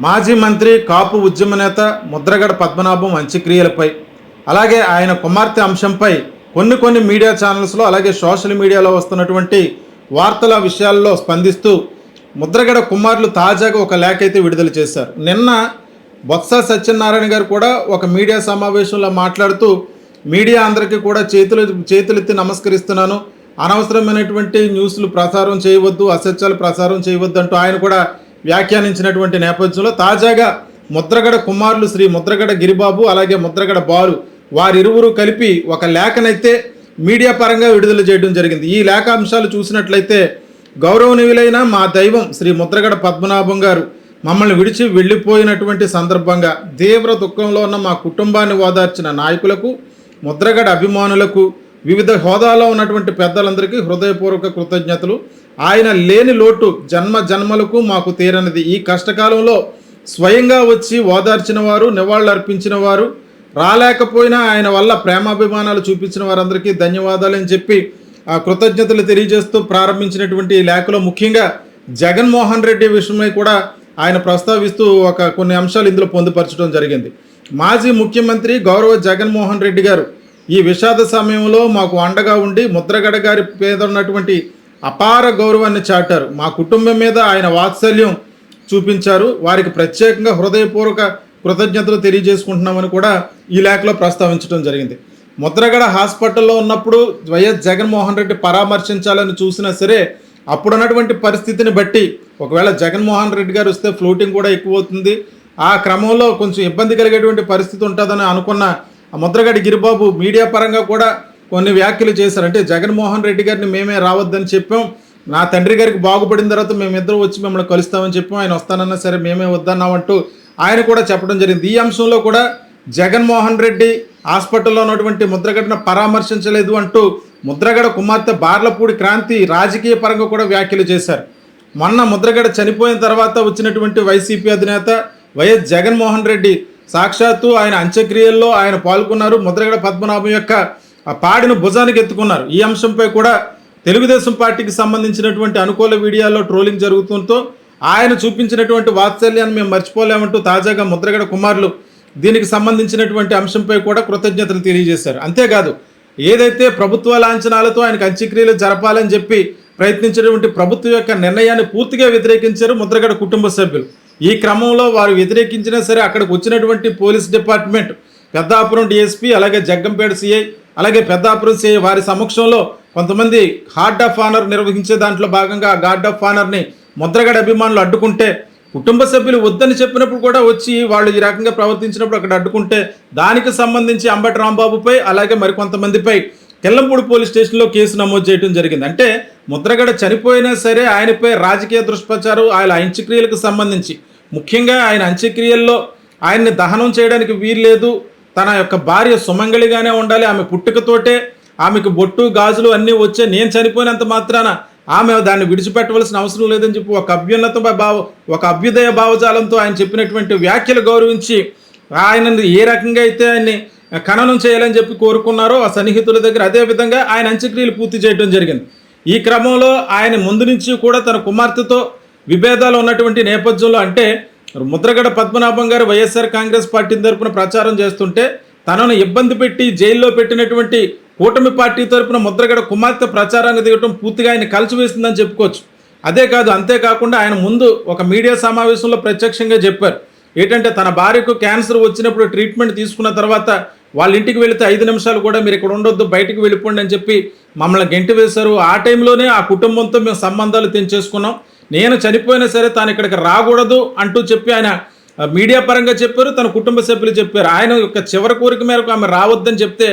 మాజీ మంత్రి కాపు ఉద్యమ నేత ముద్రగడ పద్మనాభం అంత్యక్రియలపై అలాగే ఆయన కుమార్తె అంశంపై కొన్ని మీడియా ఛానల్స్లో అలాగే సోషల్ మీడియాలో వస్తున్నటువంటి వార్తల విషయాల్లో స్పందిస్తూ ముద్రగడ కుమారులు తాజాగా ఒక లేఖ అయితే విడుదల చేశారు. నిన్న బొత్స సత్యనారాయణ గారు కూడా ఒక మీడియా సమావేశంలో మాట్లాడుతూ మీడియా అందరికీ కూడా చేతులెత్తి నమస్కరిస్తున్నాను, అనవసరమైనటువంటి న్యూస్లు ప్రసారం చేయవద్దు, అసత్యాలు ప్రసారం చేయవద్దు అంటూ ఆయన కూడా వ్యాఖ్యానించినటువంటి నేపథ్యంలో తాజాగా ముద్రగడ కుమారులు శ్రీ ముద్రగడ గిరిబాబు అలాగే ముద్రగడ బాలు వారిరువురు కలిపి ఒక లేఖనైతే మీడియా పరంగా విడుదల చేయడం జరిగింది. ఈ లేఖ అంశాలు చూసినట్లయితే గౌరవనీయులైన మా దైవం శ్రీ ముద్రగడ పద్మనాభం గారు మమ్మల్ని విడిచి వెళ్ళిపోయినటువంటి సందర్భంగా తీవ్ర దుఃఖంలో ఉన్న మా కుటుంబాన్ని ఓదార్చిన నాయకులకు, ముద్రగడ అభిమానులకు, వివిధ హోదాలో ఉన్నటువంటి పెద్దలందరికీ హృదయపూర్వక కృతజ్ఞతలు. ఆయన లేని లోటు జన్మలకు మాకు తీరనిది. ఈ కష్టకాలంలో స్వయంగా వచ్చి ఓదార్చిన వారు, నివాళులర్పించిన వారు, రాలేకపోయినా ఆయన వల్ల ప్రేమాభిమానాలు చూపించిన వారందరికీ ధన్యవాదాలు అని చెప్పి ఆ కృతజ్ఞతలు తెలియజేస్తూ ప్రారంభించినటువంటి ఈ లేఖలో ముఖ్యంగా జగన్మోహన్ రెడ్డి విషయమై కూడా ఆయన ప్రస్తావిస్తూ కొన్ని అంశాలు ఇందులో పొందుపరచడం జరిగింది. మాజీ ముఖ్యమంత్రి గౌరవ జగన్మోహన్ రెడ్డి గారు ఈ విషాద సమయంలో మాకు అండగా ఉండి ముద్రగడ గారి మీద ఉన్నటువంటి అపార గౌరవాన్ని చాటారు. మా కుటుంబం మీద ఆయన వాత్సల్యం చూపించారు. వారికి ప్రత్యేకంగా హృదయపూర్వక కృతజ్ఞతలు తెలియజేసుకుంటున్నామని కూడా ఈ లేఖలో ప్రస్తావించడం జరిగింది. ముద్రగడ హాస్పిటల్లో ఉన్నప్పుడు వైఎస్ జగన్మోహన్ రెడ్డి పరామర్శించాలని చూసినా సరే అప్పుడున్నటువంటి పరిస్థితిని బట్టి ఒకవేళ జగన్మోహన్ రెడ్డి గారు వస్తే ఫ్లోటింగ్ కూడా ఎక్కువ అవుతుంది, ఆ క్రమంలో కొంచెం ఇబ్బంది కలిగేటువంటి పరిస్థితి ఉంటుందని అనుకున్న ముద్రగడ గిరిబాబు మీడియా పరంగా కూడా కొన్ని వ్యాఖ్యలు చేశారు. అంటే జగన్మోహన్ రెడ్డి గారిని మేమే రావద్దని చెప్పాం, నా తండ్రి గారికి బాగుపడిన తర్వాత మేమిద్దరం వచ్చి మిమ్మల్ని కలుస్తామని చెప్పాం, ఆయన వస్తానన్నా సరే మేమే వద్దన్నామంటూ ఆయన కూడా చెప్పడం జరిగింది. ఈ అంశంలో కూడా జగన్మోహన్ రెడ్డి హాస్పిటల్లో ఉన్నటువంటి ముద్రగడను పరామర్శించలేదు అంటూ ముద్రగడ కుమార్తె బార్లపూడి క్రాంతి రాజకీయ పరంగా కూడా వ్యాఖ్యలు చేశారు. మొన్న ముద్రగడ చనిపోయిన తర్వాత వచ్చినటువంటి వైసీపీ అధినేత వైఎస్ జగన్మోహన్ రెడ్డి సాక్షాత్తు ఆయన అంత్యక్రియల్లో ఆయన పాల్గొన్నారు. ముద్రగడ పద్మనాభం యొక్క పాడిన భుజానికి ఎత్తుకున్నారు. ఈ అంశంపై కూడా తెలుగుదేశం పార్టీకి సంబంధించినటువంటి అనుకూల వీడియోలో ట్రోలింగ్ జరుగుతుందో ఆయన చూపించినటువంటి వాత్సల్యాన్ని మేము మర్చిపోలేమంటూ తాజాగా ముద్రగడ కుమారులు దీనికి సంబంధించినటువంటి అంశంపై కూడా కృతజ్ఞతలు తెలియజేశారు. అంతేకాదు ఏదైతే ప్రభుత్వ లాంఛనాలతో ఆయనకు అంత్యక్రియలు జరపాలని చెప్పి ప్రయత్నించినటువంటి ప్రభుత్వం యొక్క నిర్ణయాన్ని పూర్తిగా వ్యతిరేకించారు ముద్రగడ కుటుంబ సభ్యులు. ఈ క్రమంలో వారు వ్యతిరేకించినా సరే అక్కడికి వచ్చినటువంటి పోలీస్ డిపార్ట్మెంట్, పెద్దాపురం డిఎస్పీ, అలాగే జగ్గంపేట సిఐ, అలాగే పెద్దాపురం సిఐ వారి సమక్షంలో కొంతమంది గార్డ్ ఆఫ్ ఆనర్ నిర్వహించే దాంట్లో భాగంగా ఆ గార్డ్ ఆఫ్ ఆనర్ని ముద్రగడ అభిమానులు అడ్డుకుంటే, కుటుంబ సభ్యులు వద్దని చెప్పినప్పుడు కూడా వచ్చి వాళ్ళు ఈ రకంగా ప్రవర్తించినప్పుడు అక్కడ అడ్డుకుంటే దానికి సంబంధించి అంబటి రాంబాబుపై అలాగే మరికొంతమందిపై కెల్లంపూడి పోలీస్ స్టేషన్లో కేసు నమోదు చేయడం జరిగింది. అంటే ముద్రగడ చనిపోయినా సరే ఆయనపై రాజకీయ దుష్ప్రచారం, ఆయన అంత్యక్రియలకు సంబంధించి ముఖ్యంగా ఆయన అంత్యక్రియల్లో ఆయన్ని దహనం చేయడానికి వీల్లేదు, తన యొక్క భార్య సుమంగళిగానే ఉండాలి, ఆమె పుట్టుకతోటే ఆమెకు బొట్టు గాజులు అన్నీ వచ్చే, నేను చనిపోయినంత మాత్రాన ఆమె దాన్ని విడిచిపెట్టవలసిన అవసరం లేదని చెప్పి ఒక అభ్యుదయ భావజాలంతో ఆయన చెప్పినటువంటి వ్యాఖ్యలు గౌరవించి ఆయనని ఏ రకంగా అయితే ఆయన్ని ఖననం చేయాలని చెప్పి కోరుకున్నారో ఆ సన్నిహితుల దగ్గర అదేవిధంగా ఆయన అంత్యక్రియలు పూర్తి చేయడం జరిగింది. ఈ క్రమంలో ఆయన ముందు నుంచి కూడా తన కుమార్తెతో విభేదాలు ఉన్నటువంటి నేపథ్యంలో, అంటే ముద్రగడ పద్మనాభం గారు వైఎస్ఆర్ కాంగ్రెస్ పార్టీ తరపున ప్రచారం చేస్తుంటే తనను ఇబ్బంది పెట్టి జైల్లో పెట్టినటువంటి కూటమి పార్టీ తరపున ముద్రగడ కుమార్తె ప్రచారాన్ని దిగటం పూర్తిగా ఆయన కలిసివేసిందని చెప్పుకోవచ్చు. అంతేకాకుండా ఆయన ముందు ఒక మీడియా సమావేశంలో ప్రత్యక్షంగా చెప్పారు ఏంటంటే తన భార్యకు క్యాన్సర్ వచ్చినప్పుడు ట్రీట్మెంట్ తీసుకున్న తర్వాత వాళ్ళ ఇంటికి వెళితే 5 నిమిషాలు కూడా మీరు ఇక్కడ ఉండొద్దు, బయటికి వెళ్ళిపోండి అని చెప్పి మమ్మల్ని గెంటి వేశారు. ఆ టైంలోనే ఆ కుటుంబంతో మేము సంబంధాలు తెంచేసుకున్నాం, నేను చనిపోయినా సరే తాను ఇక్కడికి రాకూడదు అంటూ చెప్పి ఆయన మీడియా పరంగా చెప్పారు, తన కుటుంబ సభ్యులు చెప్పారు. ఆయన యొక్క చివరి కోరిక మేరకు ఆమె రావద్దని చెప్తే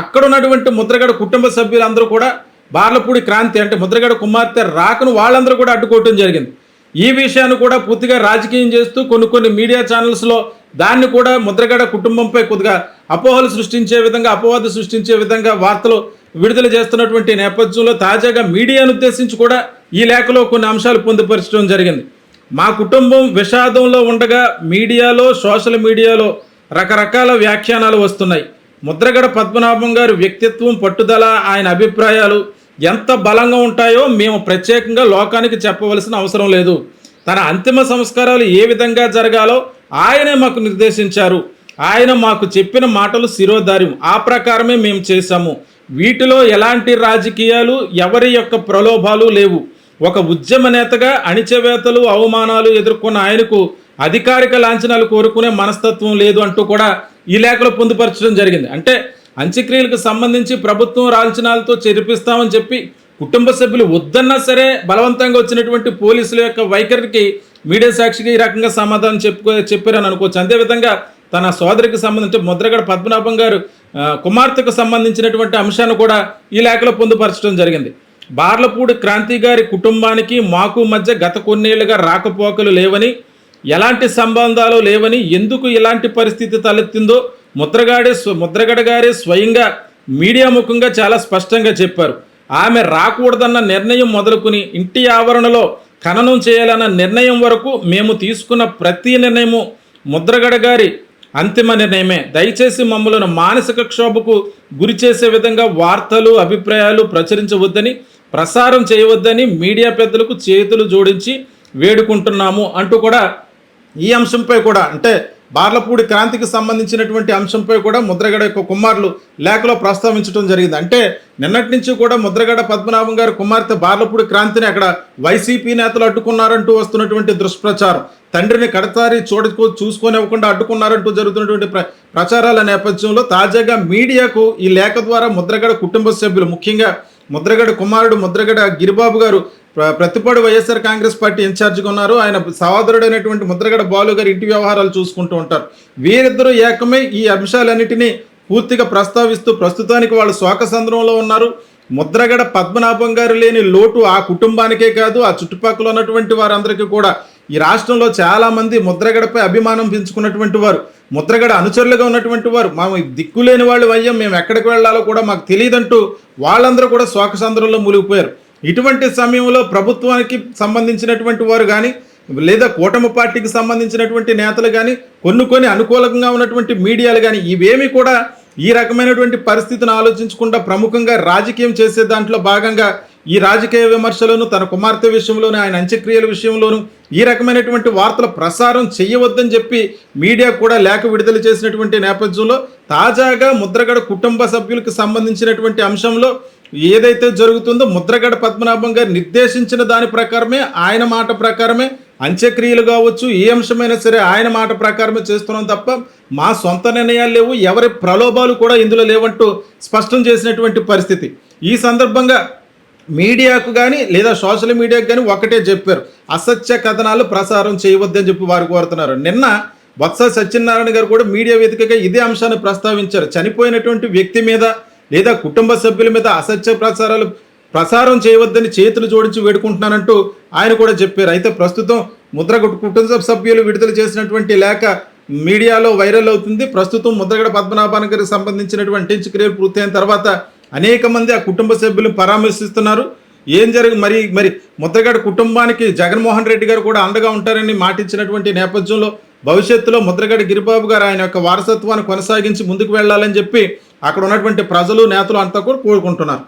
అక్కడ ఉన్నటువంటి ముద్రగడ కుటుంబ సభ్యులందరూ కూడా బార్లపూడి క్రాంతి అంటే ముద్రగడ కుమార్తె రాకను వాళ్ళందరూ కూడా అడ్డుకోవటం జరిగింది. ఈ విషయాన్ని కూడా పూర్తిగా రాజకీయం చేస్తూ కొన్ని మీడియా ఛానల్స్లో దాన్ని కూడా ముద్రగడ కుటుంబంపై కొద్దిగా అపోహలు సృష్టించే విధంగా, అపవాదు సృష్టించే విధంగా వార్తలు విడుదల చేస్తున్నటువంటి నేపథ్యంలో తాజాగా మీడియాను ఉద్దేశించి కూడా ఈ లేఖలో కొన్ని అంశాలు పొందుపరచడం జరిగింది. మా కుటుంబం విషాదంలో ఉండగా మీడియాలో, సోషల్ మీడియాలో రకరకాల వ్యాఖ్యానాలు వస్తున్నాయి. ముద్రగడ పద్మనాభం గారి వ్యక్తిత్వం, పట్టుదల, ఆయన అభిప్రాయాలు ఎంత బలంగా ఉంటాయో మేము ప్రత్యేకంగా లోకానికి చెప్పవలసిన అవసరం లేదు. తన అంతిమ సంస్కారాలు ఏ విధంగా జరగాలో ఆయనే మాకు నిర్దేశించారు. ఆయన మాకు చెప్పిన మాటలు శిరోధార్యం. ఆ ప్రకారమే మేము చేశాము. వీటిలో ఎలాంటి రాజకీయాలు, ఎవరి యొక్క ప్రలోభాలు లేవు. ఒక ఉద్యమ నేతగా అణిచివేతలు, అవమానాలు ఎదుర్కొన్న ఆయనకు అధికారిక లాంఛనాలు కోరుకునే మనస్తత్వం లేదు అంటూ కూడా ఈ లేఖలో పొందుపరచడం జరిగింది. అంటే అంత్యక్రియలకు సంబంధించి ప్రభుత్వం లాంఛనాలతో చేర్పిస్తామని చెప్పి కుటుంబ సభ్యులు వద్దన్నా సరే బలవంతంగా వచ్చినటువంటి పోలీసుల యొక్క వైఖరికి మీడియా సాక్షిగా ఈ రకంగా సమాధానం చెప్పారని అనుకోవచ్చు. అదేవిధంగా తన సోదరికి సంబంధించి ముద్రగడ పద్మనాభం గారు కుమార్తెకు సంబంధించినటువంటి అంశాన్ని కూడా ఈ లేఖలో పొందుపరచడం జరిగింది. బార్లపూడి క్రాంతి గారి కుటుంబానికి మాకు మధ్య గత కొన్నేళ్లుగా రాకపోకలు లేవని, ఎలాంటి సంబంధాలు లేవని, ఎందుకు ఇలాంటి పరిస్థితి తలెత్తిందో ముద్రగడ గారే స్వయంగా మీడియా ముఖంగా చాలా స్పష్టంగా చెప్పారు. ఆమె రాకూడదన్న నిర్ణయం మొదలుకుని ఇంటి ఆవరణలో ఖననం చేయాలన్న నిర్ణయం వరకు మేము తీసుకున్న ప్రతి నిర్ణయము ముద్రగడ గారి అంతిమ నిర్ణయమే. దయచేసి మమ్మల్ని మానసిక క్షోభకు గురి చేసే విధంగా వార్తలు, అభిప్రాయాలు ప్రచురించవద్దని, ప్రసారం చేయవద్దని మీడియా పెద్దలకు చేతులు జోడించి వేడుకుంటున్నాము అంటూ కూడా ఈ అంశంపై కూడా అంటే బార్లపూడి క్రాంతికి సంబంధించినటువంటి అంశంపై కూడా ముద్రగడ యొక్క కుమారులు లేఖలో ప్రస్తావించడం జరిగింది. అంటే నిన్నటి నుంచి కూడా ముద్రగడ పద్మనాభం గారి కుమార్తె బార్లపూడి క్రాంతిని అక్కడ వైసీపీ నేతలు అడ్డుకున్నారంటూ వస్తున్నటువంటి దుష్ప్రచారం, తండ్రిని కడతారి చూసుకొనివ్వకుండా అడ్డుకున్నారంటూ జరుగుతున్నటువంటి ప్రచారాల నేపథ్యంలో తాజాగా మీడియాకు ఈ లేఖ ద్వారా ముద్రగడ కుటుంబ సభ్యులు, ముఖ్యంగా ముద్రగడ కుమారుడు ముద్రగడ గిరిబాబు గారు ప్రతిపాడు వైఎస్ఆర్ కాంగ్రెస్ పార్టీ ఇన్ఛార్జిగా ఉన్నారు. ఆయన సహోదరుడైనటువంటి ముద్రగడ బాలు గారు ఇంటి వ్యవహారాలు చూసుకుంటూ ఉంటారు. వీరిద్దరూ ఏకమై ఈ అంశాలన్నిటినీ పూర్తిగా ప్రస్తావిస్తూ ప్రస్తుతానికి వాళ్ళు శోకసంద్రంలో ఉన్నారు. ముద్రగడ పద్మనాభం గారు లేని లోటు ఆ కుటుంబానికే కాదు, ఆ చుట్టుపక్కల ఉన్నటువంటి వారందరికీ కూడా. ఈ రాష్ట్రంలో చాలామంది ముద్రగడపై అభిమానం పెంచుకున్నటువంటి వారు, ముద్రగడ అనుచరులుగా ఉన్నటువంటి వారు, మేము దిక్కులేని వాళ్ళు అయ్యాం, మేము ఎక్కడికి వెళ్ళాలో కూడా మాకు తెలియదంటూ వాళ్ళందరూ కూడా శోకసంద్రంలో మూలిగిపోయారు. ఇటువంటి సమయంలో ప్రభుత్వానికి సంబంధించినటువంటి వారు కానీ, లేదా కూటమి పార్టీకి సంబంధించినటువంటి నేతలు కానీ, కొన్ని అనుకూలంగా ఉన్నటువంటి మీడియాలు కానీ ఇవేమీ కూడా ఈ రకమైనటువంటి పరిస్థితిని ఆలోచించకుండా ప్రముఖంగా రాజకీయం చేసే దాంట్లో భాగంగా ఈ రాజకీయ విమర్శలను, తన కుమార్తె విషయంలోనూ, ఆయన అంత్యక్రియల విషయంలోనూ ఈ రకమైనటువంటి వార్తల ప్రసారం చేయవద్దని చెప్పి మీడియా కూడా లేఖ విడుదల చేసినటువంటి నేపథ్యంలో తాజాగా ముద్రగడ కుటుంబ సభ్యులకు సంబంధించినటువంటి అంశంలో ఏదైతే జరుగుతుందో ముద్రగడ పద్మనాభం గారు నిర్దేశించిన దాని ప్రకారమే, ఆయన మాట ప్రకారమే అంత్యక్రియలు కావచ్చు, ఏ అంశమైనా సరే ఆయన మాట ప్రకారమే చేస్తున్నాం తప్ప మా సొంత నిర్ణయాలు లేవు, ఎవరి ప్రలోభాలు కూడా ఇందులో లేవంటూ స్పష్టం చేసినటువంటి పరిస్థితి. ఈ సందర్భంగా మీడియాకు కానీ లేదా సోషల్ మీడియాకు కానీ ఒకటే చెప్పారు, అసత్య కథనాలు ప్రసారం చేయవద్దని చెప్పి వారు కోరుతున్నారు. నిన్న బొత్స సత్యనారాయణ గారు కూడా మీడియా వేదికగా ఇదే అంశాన్ని ప్రస్తావించారు. చనిపోయినటువంటి వ్యక్తి మీద లేదా కుటుంబ సభ్యుల మీద అసత్య ప్రసారం చేయవద్దని చేతులు జోడించి వేడుకుంటున్నానంటూ ఆయన కూడా చెప్పారు. అయితే ప్రస్తుతం ముద్రగడ కుటుంబ సభ్యులు విడుదల చేసినటువంటి లేఖ మీడియాలో వైరల్ అవుతుంది. ప్రస్తుతం ముద్రగడ పద్మనాభానికి గారికి సంబంధించినటువంటి అంత్యక్రియలు పూర్తయిన తర్వాత అనేక మంది ఆ కుటుంబ సభ్యులు పరామర్శిస్తున్నారు. ఏం మరి ముద్రగడ కుటుంబానికి జగన్మోహన్ రెడ్డి గారు కూడా అండగా ఉంటారని మాటించినటువంటి నేపథ్యంలో భవిష్యత్తులో ముద్రగడ గిరిబాబు గారు ఆయన యొక్క వారసత్వాన్ని కొనసాగించి ముందుకు వెళ్ళాలని చెప్పి అక్కడ ఉన్నటువంటి ప్రజలు, నేతలు అంతా కూడా కోరుకుంటున్నారు.